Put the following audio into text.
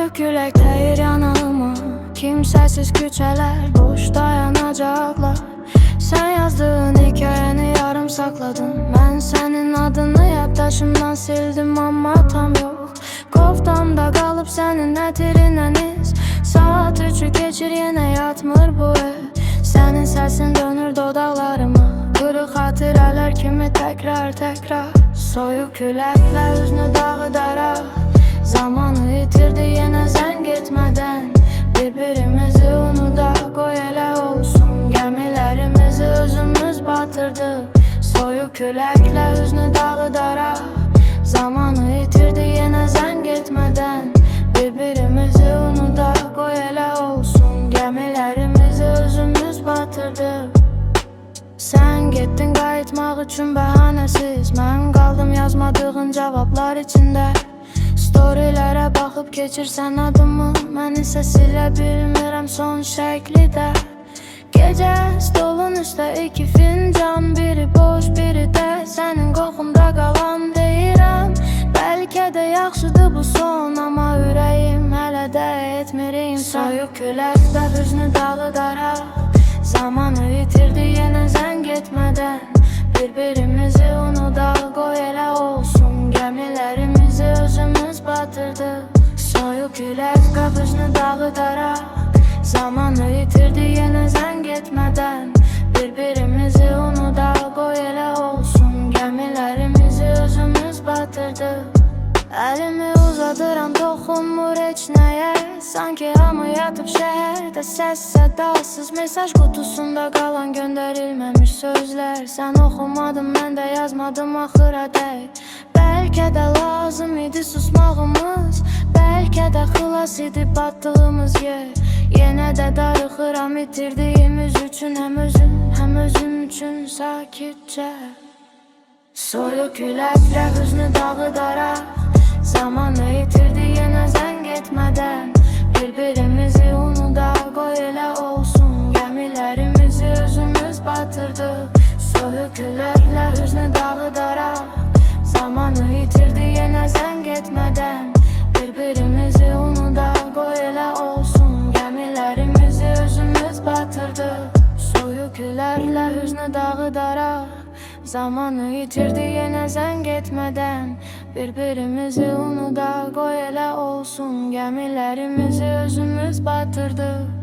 Soyuq ürək dəyir yanağıma, kimsəsiz küçələr boş dayanacaqlar. Sən yazdığın hikayəni yarım saxladın. Mən sənin adını yaddaşımdan sildim, amma tam yox. Koftamda qalıb sənin ətirinən iz. Saat 3'ü keçir, yenə yatmır bu ev. Sənin səsin dönür dodaqlarıma, qırıq xatirələr kimi təkrar. Soyuq küləklə üzünü dağıdaraq, zamanı itirdi yenə zəng etmədən. Bir-birimizi unudaq, qoy elə olsun. Gəmilərimizi özümüz batırdıq. Soyuq küləklə üzünü dağıdaraq, zamanı itirdi yenə zəng etmədən. Bir-birimizi unudaq, qoy elə olsun. Gəmilərimizi özümüz batırdıq. Sən getdin qayıtmaq üçün bəhanəsiz, mən qaldım yazmadığın cavablar içində. Storylərə baxıb keçirsən adımı, mən isə silə bilmirəm son şəklidə. Gecə stolun üstə 2 fincan, biri boş, biri də sənin qoxunda qalan. Deyirəm, bəlkə də yaxşıdır bu son, amma ürəyim hələ də etmir imkan. Soyuq küləkdə hüznü dağıdaraq, zamanı itirdi yenə zəng etmədən. Bir-birimizi unudaq, qoy elə olsun. Gəmilərimizi özümüz batırdıq. Soyuq külək qapısını dağıdaraq, zamanı itirdi yenə zəng etmədən. Bir-birimizi unudaq, qoy elə olsun. Gəmilərimizi özümüz batırdıq. Əlimi uzadıram, toxunmur heç nəyə. Sanki hamı yatıb şəhərdə, səs sədasız. Mesaj qutusunda qalan göndərilməmiş sözlər. Sən oxumadın, mən də yazmadım axıra dək. Bəlkə də lazım idi susmağımız, bəlkə də xilas edib batdığımız yer. Yenə də darıxıram itirdiyimiz üçün, həm özüm üçün sakitcə. Soyuq küləklə hüznü dağıdaraq, zamanı itirdi yenə zəng etmədən. Bir-birimizi unudaq, qoy elə olsun. Gəmilərimizi özümüz batırdıq. Soyuq küləklə hüznü dağıdaraq, zamanı itirdi yenə zəng etmədən. Bir-birimizi unudaq, qoy elə olsun. Gəmilərimizi özümüz batırdıq. Soyuq küləklə hüznü dağıdaraq, zamanı itirdi yenə zəng etmədən. Bir-birimizi unudaq, qoy elə olsun. Gəmilərimizi özümüz batırdıq.